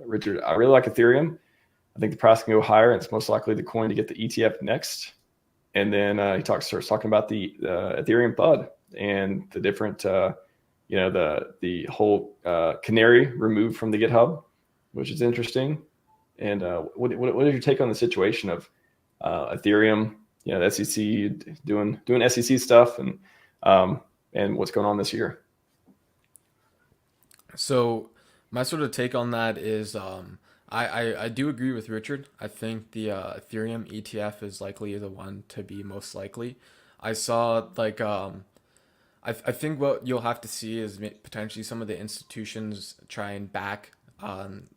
Richard, I really like Ethereum. I think the price can go higher, and it's most likely the coin to get the ETF next. And then he starts talking about the Ethereum FUD and the different, the whole canary removed from the GitHub, which is interesting. And what is your take on the situation of Ethereum? The SEC doing SEC stuff, and what's going on this year. So my sort of take on that is I do agree with Richard. I think the Ethereum ETF is likely the one to be most likely. I saw like I think what you'll have to see is potentially some of the institutions try and back,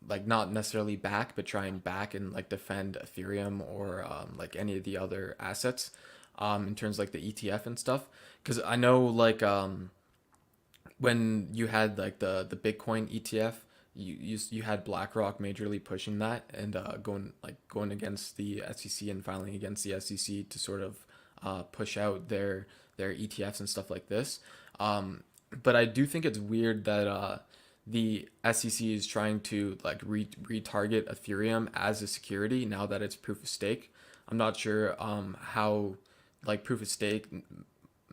like not necessarily back, but try and back and like defend Ethereum or like any of the other assets, in terms of, like the ETF and stuff. Because I know like when you had like the Bitcoin ETF, you had BlackRock majorly pushing that and going against the SEC and filing against the SEC to sort of push out their ETFs and stuff like this. But I do think it's weird that the SEC is trying to like retarget Ethereum as a security now that it's proof of stake. I'm not sure how like proof of stake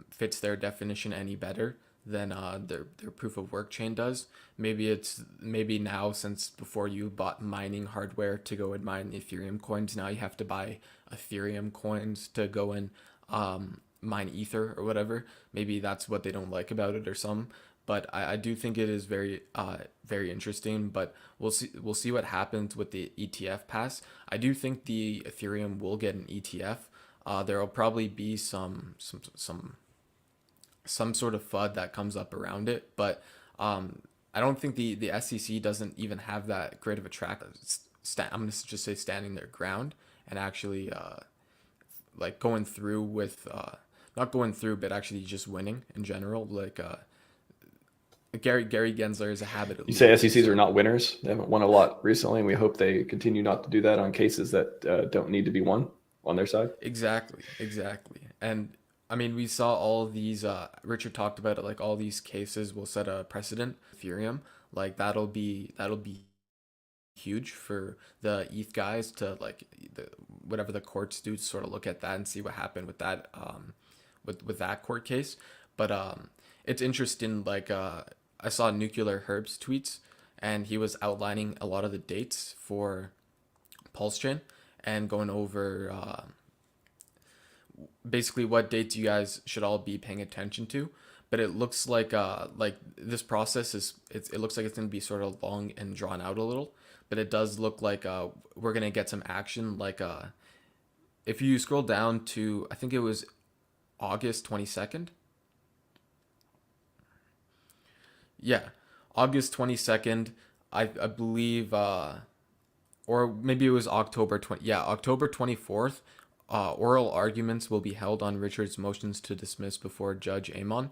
fits their definition any better than their proof of work chain does. Maybe now, since before you bought mining hardware to go and mine Ethereum coins, now you have to buy Ethereum coins to go and mine Ether or whatever. Maybe that's what they don't like about it or some. But I do think it is very interesting. But we'll see what happens with the ETF pass. I do think the Ethereum will get an ETF. There will probably be some sort of FUD that comes up around it, but I don't think the SEC doesn't even have that great of a track. I'm gonna just say standing their ground and actually like going through with not going through, but actually just winning in general. Like Gary Gensler is a habit of You say losing. SECs are not winners. They haven't won a lot recently, and we hope they continue not to do that on cases that don't need to be won on their side. Exactly. And I mean, we saw all of these. Richard talked about it. Like all these cases will set a precedent. Ethereum, like that'll be huge for the ETH guys to like whatever the courts do to sort of look at that and see what happened with that with that court case. But it's interesting. Like I saw Nuclear Herb's tweets, and he was outlining a lot of the dates for PulseChain and going over basically what dates you guys should all be paying attention to. But it looks like this process it looks like it's going to be sort of long and drawn out a little. But it does look like we're going to get some action. Like if you scroll down to, I think it was August 22nd. Yeah, August 22nd. I believe, or maybe it was October 20. Yeah, October 24th. Oral arguments will be held on Richard's motions to dismiss before Judge Amon.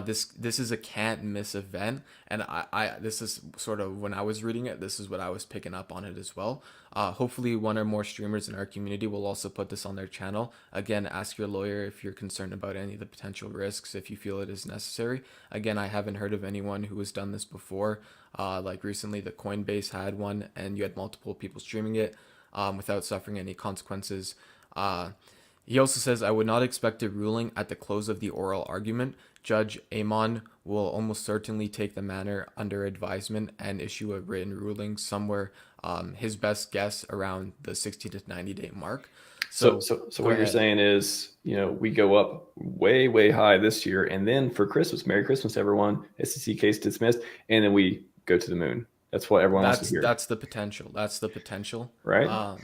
This is a can't miss event, and I this is sort of when I was reading it, this is what I was picking up on it as well. Hopefully, one or more streamers in our community will also put this on their channel. Again, ask your lawyer if you're concerned about any of the potential risks, if you feel it is necessary. Again, I haven't heard of anyone who has done this before. Like recently, the Coinbase had one, and you had multiple people streaming it without suffering any consequences. Uh, he also says, I would not expect a ruling at the close of the oral argument. Judge Amon will almost certainly take the matter under advisement and issue a written ruling somewhere, his best guess around the 60 to 90-day mark. So Go what you're ahead. saying is, we go up way, way high this year, and then for Christmas, Merry Christmas, everyone. SEC case dismissed, and then we go to the moon. That's what everyone wants to hear, That's the potential. That's the potential. right?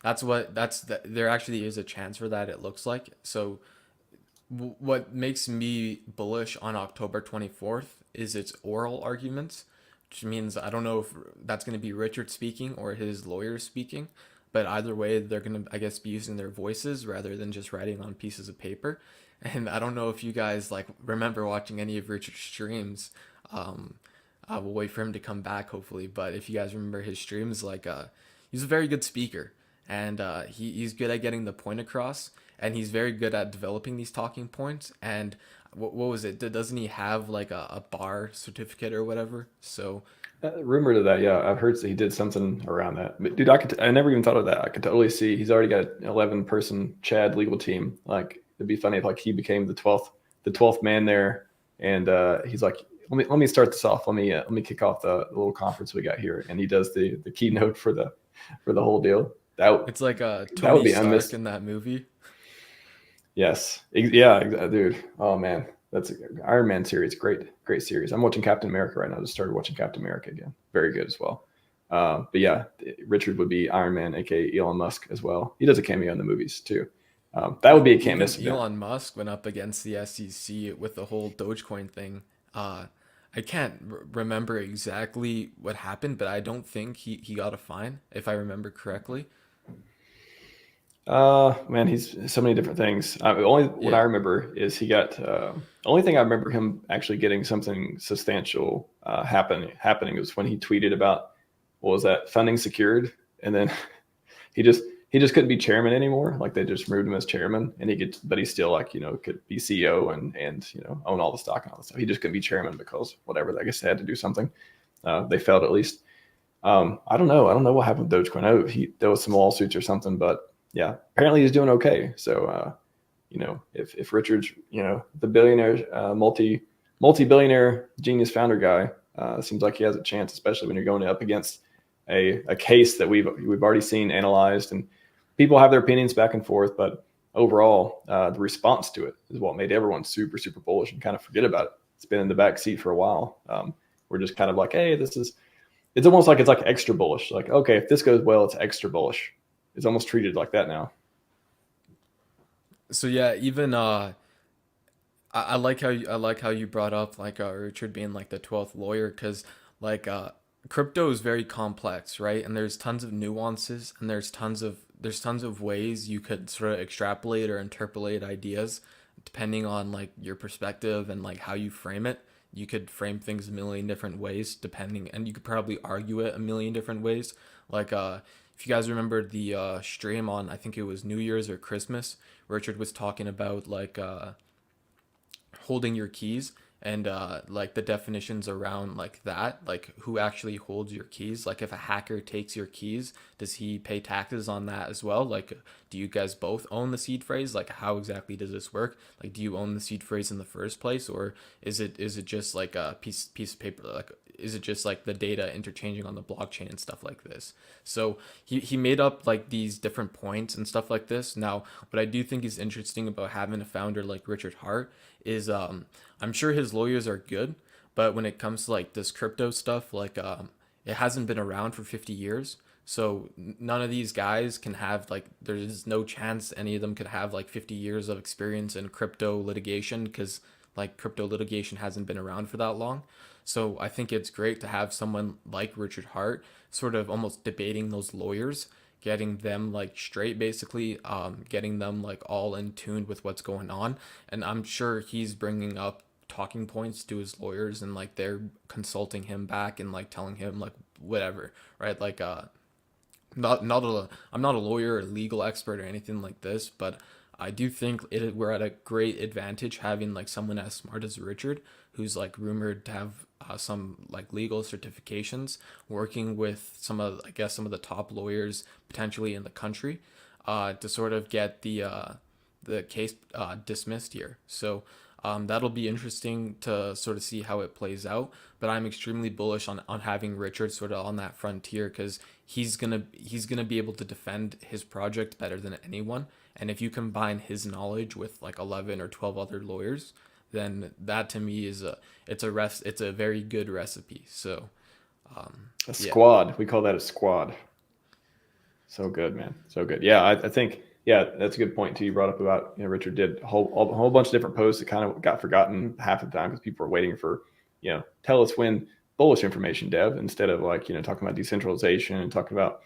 There actually is a chance for that. It looks like so. What makes me bullish on October 24th is its oral arguments, which means I don't know if that's going to be Richard speaking or his lawyer speaking, but either way, they're going to, I guess, be using their voices rather than just writing on pieces of paper. And I don't know if you guys like remember watching any of Richard's streams. Um, we'll wait for him to come back, hopefully. But if you guys remember his streams, like he's a very good speaker, and he's good at getting the point across, and he's very good at developing these talking points. And what was it? Doesn't he have like a bar certificate or whatever? So Rumored of that, yeah. I've heard that he did something around that. But dude, I never even thought of that. I could totally see he's already got an 11-person Chad legal team. Like it'd be funny if like he became the 12th man there, and he's like, let me start this off. Let me kick off the little conference we got here, and he does the keynote for the whole deal. It's like That would Tony be Stark unmissed. in that movie. Yes, yeah, dude. Oh man, that's Iron Man series. Great series. I'm watching Captain America right now. Just started watching Captain America again. Very good as well. But yeah, Richard would be Iron Man, aka Elon Musk as well. He does a cameo in the movies too. That would be a can't Even miss event. Elon Musk went up against the SEC with the whole Dogecoin thing. I can't remember exactly what happened, but I don't think he got a fine, if I remember correctly. Man, he's so many different things. Only what I Yeah. remember is he got. Only thing I remember him actually getting something substantial happening was when he tweeted about what was that funding secured, and then he just he just couldn't be chairman anymore. Like they just removed him as chairman, and but he still like could be CEO and own all the stock and all that stuff. He just couldn't be chairman because whatever. I guess they had to do something. They failed at least. I don't know. I don't know what happened with Dogecoin. I know there was some lawsuits or something, but yeah, apparently he's doing okay. So if Richard's the billionaire, multi-billionaire genius founder guy, seems like he has a chance, especially when you're going up against a case that we've already seen analyzed, and people have their opinions back and forth, but overall, the response to it is what made everyone super super bullish and kind of forget about it. It's been in the back seat for a while. We're just kind of like, hey, it's almost like it's like extra bullish. Like, okay, if this goes well, it's extra bullish. It's almost treated like that now. So yeah, even I like I like how you brought up like Richard being like the 12th lawyer, because like crypto is very complex, right? And there's tons of nuances, and there's tons of ways you could sort of extrapolate or interpolate ideas depending on like your perspective and like how you frame it. You could frame things a million different ways depending, and you could probably argue it a million different ways. Like if you guys remember the stream on, I think it was New Year's or Christmas, Richard was talking about like holding your keys, and like the definitions around like that, like who actually holds your keys. Like if a hacker takes your keys, does he pay taxes on that as well? Like do you guys both own the seed phrase? Like how exactly does this work? Like do you own the seed phrase in the first place, or is it just like a piece of paper? Like is it just like the data interchanging on the blockchain and stuff like this? So he made up like these different points and stuff like this. Now what I do think is interesting about having a founder like Richard Hart is I'm sure his lawyers are good, but when it comes to like this crypto stuff, like it hasn't been around for 50 years. So none of these guys can have like, there's no chance any of them could have like 50 years of experience in crypto litigation, because like crypto litigation hasn't been around for that long. So I think it's great to have someone like Richard Hart sort of almost debating those lawyers, getting them like straight basically, getting them like all in tune with what's going on. And I'm sure he's bringing up talking points to his lawyers, and like they're consulting him back and like telling him like whatever, right? Like I'm not a lawyer or legal expert or anything like this, but I do think we're at a great advantage having like someone as smart as Richard, who's like rumored to have some like legal certifications, working with some of, I guess, some of the top lawyers potentially in the country, to sort of get the case dismissed here. So that'll be interesting to sort of see how it plays out. But I'm extremely bullish on having Richard sort of on that frontier, because he's gonna be able to defend his project better than anyone. And if you combine his knowledge with like 11 or 12 other lawyers, then that to me is it's a very good recipe. So A yeah, squad. We call that a squad. So good, man. So good. Yeah, I think yeah, that's a good point too. You brought up about Richard did a whole bunch of different posts that kind of got forgotten half the time because people were waiting for tell us when bullish information, Dev, instead of like talking about decentralization and talking about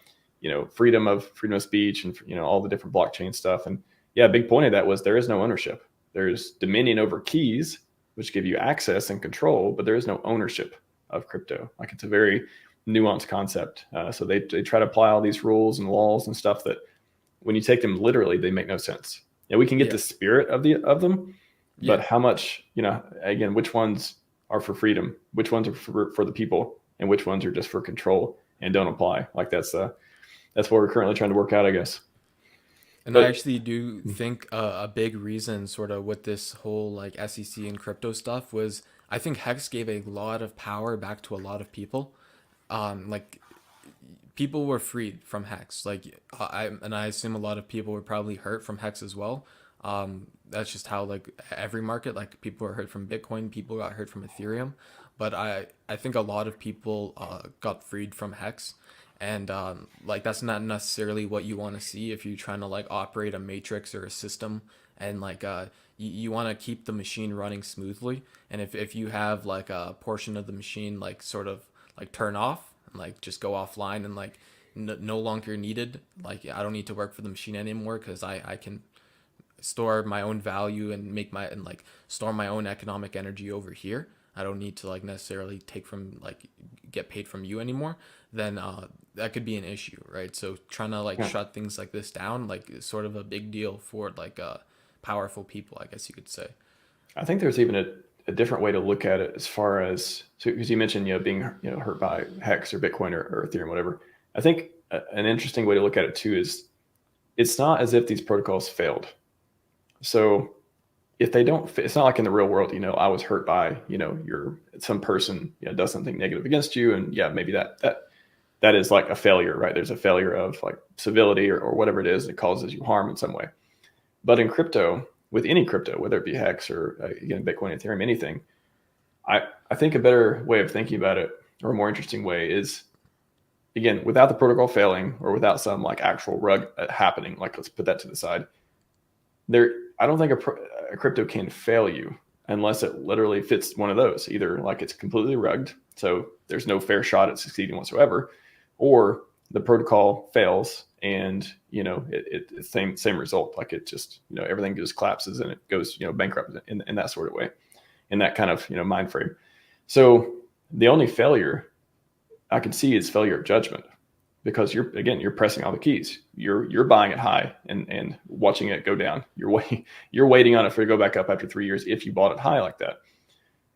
freedom of speech and all the different blockchain stuff. And yeah, a big point of that was there is no ownership. There's dominion over keys, which give you access and control, but there is no ownership of crypto. Like it's a very nuanced concept. So they try to apply all these rules and laws and stuff that when you take them literally, they make no sense. Yeah, we can get yeah, the spirit of them, but yeah. how much, again, which ones are for freedom, which ones are for the people, and which ones are just for control and don't apply. Like that's what we're currently trying to work out, I guess. And I But actually do think a big reason, sort of, with this whole like SEC and crypto stuff was I think Hex gave a lot of power back to a lot of people. Like people were freed from Hex. Like I assume a lot of people were probably hurt from Hex as well. That's just how like every market, like people were hurt from Bitcoin, people got hurt from Ethereum, but I think a lot of people got freed from Hex, and like that's not necessarily what you want to see if you're trying to like operate a matrix or a system, and like you want to keep the machine running smoothly, and if you have like a portion of the machine like sort of like turn off and like just go offline and like no longer needed, like I don't need to work for the machine anymore because I can store my own value and make my and like store my own economic energy over here. I don't need to like necessarily take from like get paid from you anymore. Then that could be an issue, right? So trying to like yeah, shut things like this down like is sort of a big deal for like powerful people, I guess you could say. I think there's even a different way to look at it as far as, so because you mentioned, being, hurt by Hex or Bitcoin or Ethereum, whatever. I think an interesting way to look at it too is it's not as if these protocols failed. So if they don't, it's not like in the real world, I was hurt by, some person, does something negative against you. And yeah, maybe that is like a failure, right? There's a failure of like civility or whatever it is that causes you harm in some way. But in crypto, with any crypto, whether it be Hex or again, Bitcoin, Ethereum, anything, I think a better way of thinking about it, or a more interesting way, is again, without the protocol failing or without some like actual rug happening, like let's put that to the side. I don't think a crypto can fail you unless it literally fits one of those. Either like it's completely rugged, so there's no fair shot at succeeding whatsoever, or the protocol fails and it's same result. Like it just everything just collapses and it goes bankrupt in that sort of way, in that kind of mind frame. So the only failure I can see is failure of judgment, because you're pressing all the keys. You're buying it high and watching it go down. You're waiting on it for it to go back up after 3 years if you bought it high like that.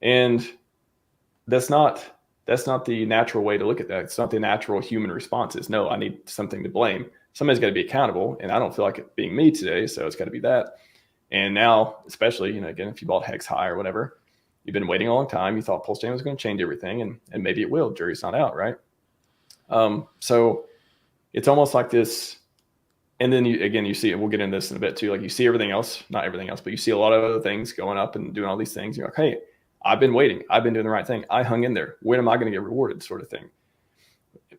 And that's not the natural way to look at that. It's not the natural human response. Is no, I need something to blame. Somebody's got to be accountable, and I don't feel like it being me today, so it's got to be that. And now, especially, again, if you bought Hex high or whatever, you've been waiting a long time. You thought PulseChain was going to change everything, and maybe it will. Jury's not out, right? So it's almost like this. And then you see it. We'll get into this in a bit too. Like you see everything else, not everything else, but you see a lot of other things going up and doing all these things. You're like, hey, I've been waiting. I've been doing the right thing. I hung in there. When am I going to get rewarded? Sort of thing.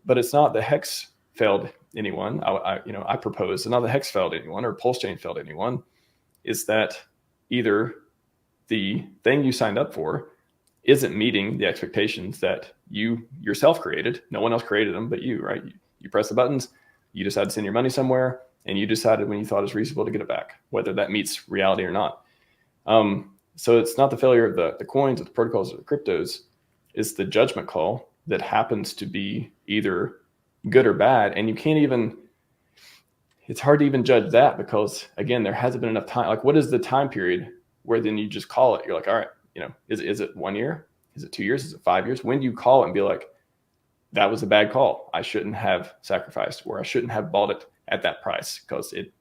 But it's not the Hex failed anyone. I propose, not the Hex failed anyone or PulseChain failed anyone. Is that either the thing you signed up for isn't meeting the expectations that you yourself created. No one else created them but you, right? You press the buttons, you decide to send your money somewhere, and you decided when you thought it was reasonable to get it back, whether that meets reality or not. So it's not the failure of the coins or the protocols or the cryptos. It's the judgment call that happens to be either good or bad. And it's hard to even judge that because, again, there hasn't been enough time. Like, what is the time period where then you just call it? You're like, all right, is it 1 year? Is it 2 years? Is it 5 years? When do you call it and be like, that was a bad call. I shouldn't have sacrificed, or I shouldn't have bought it at that price because it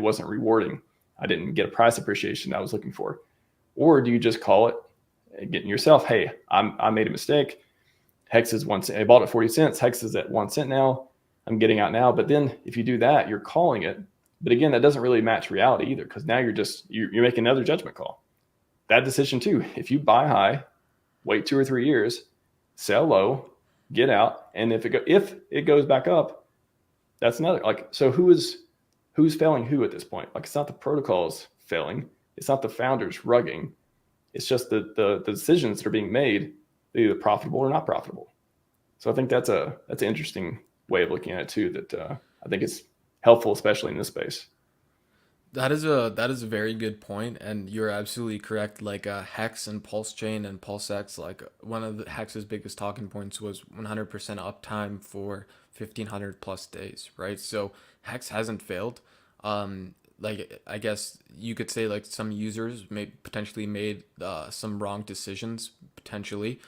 wasn't rewarding. I didn't get a price appreciation I was looking for. Or do you just call it and get in yourself, hey, I made a mistake. Hex is 1 cent. I bought it 40 cents. Hex is at 1 cent now. I'm getting out now. But then if you do that, you're calling it. But again, that doesn't really match reality either, because now you're making another judgment call. That decision too. If you buy high, wait 2 or 3 years, sell low, get out, and if it goes back up, that's another. Like, so who's failing who at this point? Like, it's not the protocols failing. It's not the founders rugging. It's just the decisions that are being made, either profitable or not profitable. So I think that's an interesting way of looking at it too. That I think it's helpful, especially in this space. That is a very good point, and you're absolutely correct. Like Hex and PulseChain and PulseX, like one of the Hex's biggest talking points was 100% uptime for 1,500 plus days, right? So Hex hasn't failed. Like I guess you could say like some users may potentially made some wrong decisions potentially,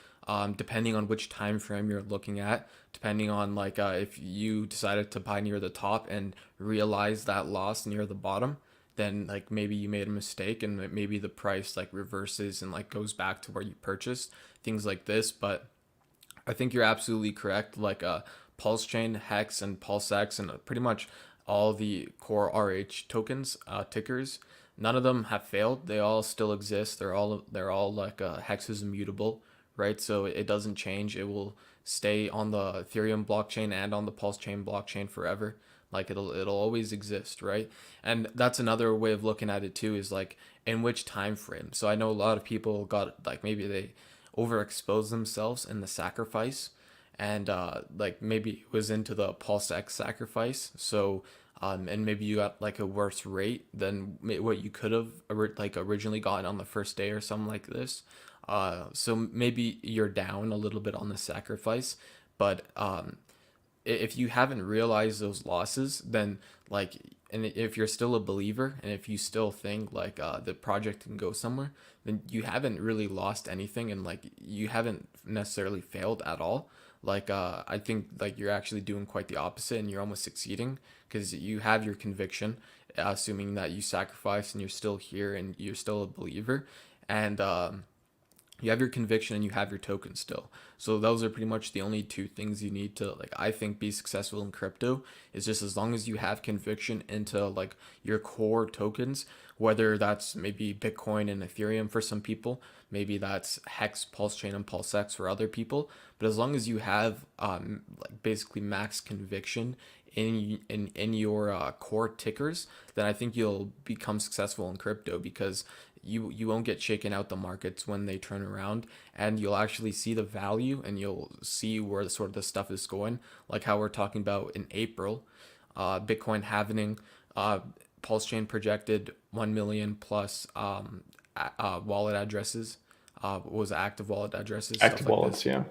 depending on which time frame you're looking at, depending on like if you decided to buy near the top and realize that loss near the bottom, then like maybe you made a mistake and maybe the price like reverses and like goes back to where you purchased, things like this. But I think you're absolutely correct. Like PulseChain, Hex, and PulseX, and pretty much all the core RH tokens, tickers, none of them have failed. They all still exist. They're all like Hex is immutable, right? So it doesn't change. It will stay on the Ethereum blockchain and on the PulseChain blockchain forever. Like it'll always exist, right? And that's another way of looking at it too, is like in which time frame. So I know a lot of people got like maybe they overexpose themselves in the sacrifice, and like maybe it was into the PulseX sacrifice. So and maybe you got like a worse rate than what you could have like originally gotten on the first day or something like this. So maybe you're down a little bit on the sacrifice, but if you haven't realized those losses, then like, and if you're still a believer, and if you still think like the project can go somewhere, then you haven't really lost anything, and like you haven't necessarily failed at all. Like I think like you're actually doing quite the opposite, and you're almost succeeding because you have your conviction, assuming that you sacrificed and you're still here and you're still a believer, and you have your conviction and you have your token still. So those are pretty much the only two things you need to like I think be successful in crypto, is just as long as you have conviction into like your core tokens, whether that's maybe Bitcoin and Ethereum for some people, maybe that's Hex, PulseChain, and PulseX for other people. But as long as you have like basically max conviction in your core tickers, then I think you'll become successful in crypto, because you won't get shaken out the markets when they turn around, and you'll actually see the value and you'll see where the sort of the stuff is going, like how we're talking about in April, Bitcoin halving, PulseChain projected 1 million plus wallet addresses, was active wallet addresses, Active stuff like wallets, this. yeah.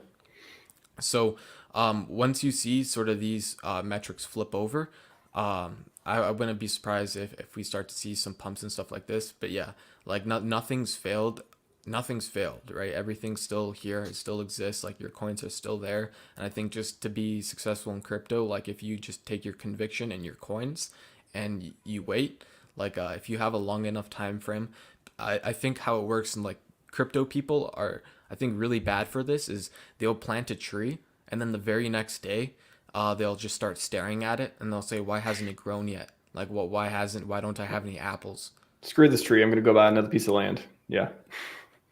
So once you see sort of these metrics flip over, I wouldn't be surprised if we start to see some pumps and stuff like this. But yeah, like nothing's failed. Nothing's failed, right? Everything's still here. It still exists. Like your coins are still there. And I think just to be successful in crypto, like if you just take your conviction and your coins and you wait, like if you have a long enough time frame, I think how it works in like crypto people are, I think, really bad for this is they'll plant a tree and then the very next day they'll just start staring at it and they'll say, why hasn't it grown yet? Like, well, why don't I have any apples? Screw this tree. I'm going to go buy another piece of land. Yeah.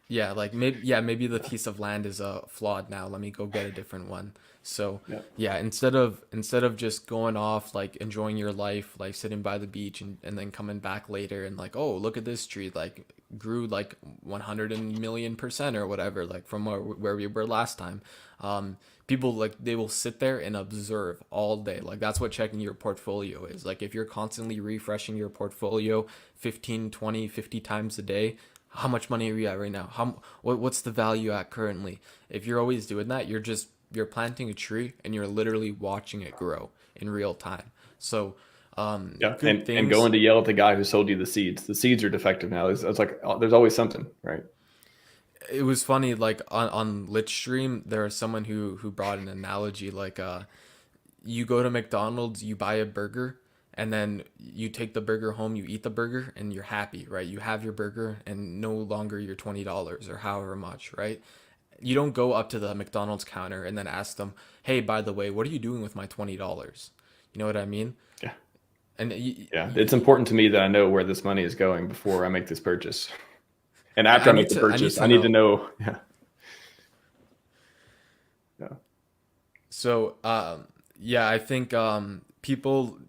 Yeah, like maybe the piece of land is flawed now. Let me go get a different one. So Yeah. yeah, instead of just going off like enjoying your life, like sitting by the beach and then coming back later and like, oh, look at this tree, like grew like 100 million% or whatever, like from where we were last time. People like they will sit there and observe all day. Like that's what checking your portfolio is. Like if you're constantly refreshing your portfolio 15, 20, 50 times a day, how much money are you at right now? What's the value at currently? If you're always doing that, you're planting a tree and you're literally watching it grow in real time. So Yeah. good And things. going to yell at the guy who sold you the seeds. The seeds are defective now. It's like, oh, there's always something, right? It was funny, like on Lit Stream, there was someone who brought an analogy like you go to McDonald's, you buy a burger, and then you take the burger home, you eat the burger, and you're happy, right? You have your burger, and no longer your $20 or however much, right? You don't go up to the McDonald's counter and then ask them, "Hey, by the way, what are you doing with my $20?" You know what I mean? Yeah. And Yeah. It's important to me that I know where this money is going before I make this purchase. And after I I make need the to I need purchase, to I need to know. know. Yeah. Yeah. So, yeah, I think people.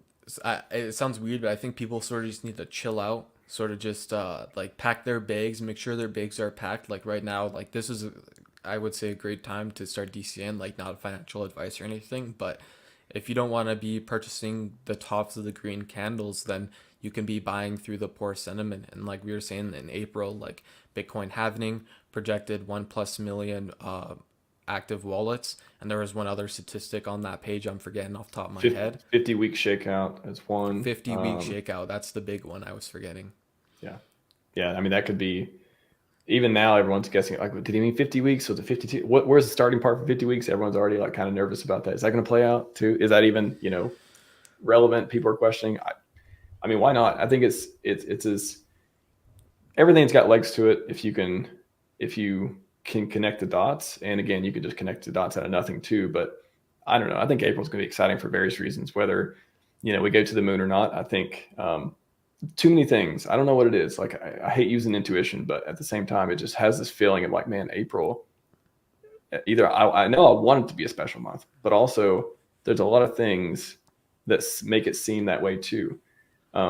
It sounds weird, but I think people sort of just need to chill out, sort of just like pack their bags, make sure their bags are packed. Like right now, like this is, I would say, a great time to start DCN. Like not financial advice or anything, but if you don't want to be purchasing the tops of the green candles, then you can be buying through the poor sentiment. And like we were saying in April, like Bitcoin halving projected 1+ million active wallets, and there was one other statistic on that page I'm forgetting off the top of my head. 50-week shakeout as one. 50-week shakeout. That's the big one I was forgetting. Yeah. Yeah. I mean, that could be even now everyone's guessing like, did he mean 50 weeks? Was it 52? Where's the starting part for 50 weeks? Everyone's already like kind of nervous about that. Is that going to play out too? Is that even, relevant? People are questioning. I mean, why not? I think it's as everything's got legs to it. If you can connect the dots, and again, you can just connect the dots out of nothing too. But I don't know. I think April's going to be exciting for various reasons, whether, we go to the moon or not. I think, too many things. I don't know what it is. Like I hate using intuition, but at the same time, it just has this feeling of like, man, April. Either I know I want it to be a special month, but also there's a lot of things that make it seem that way too.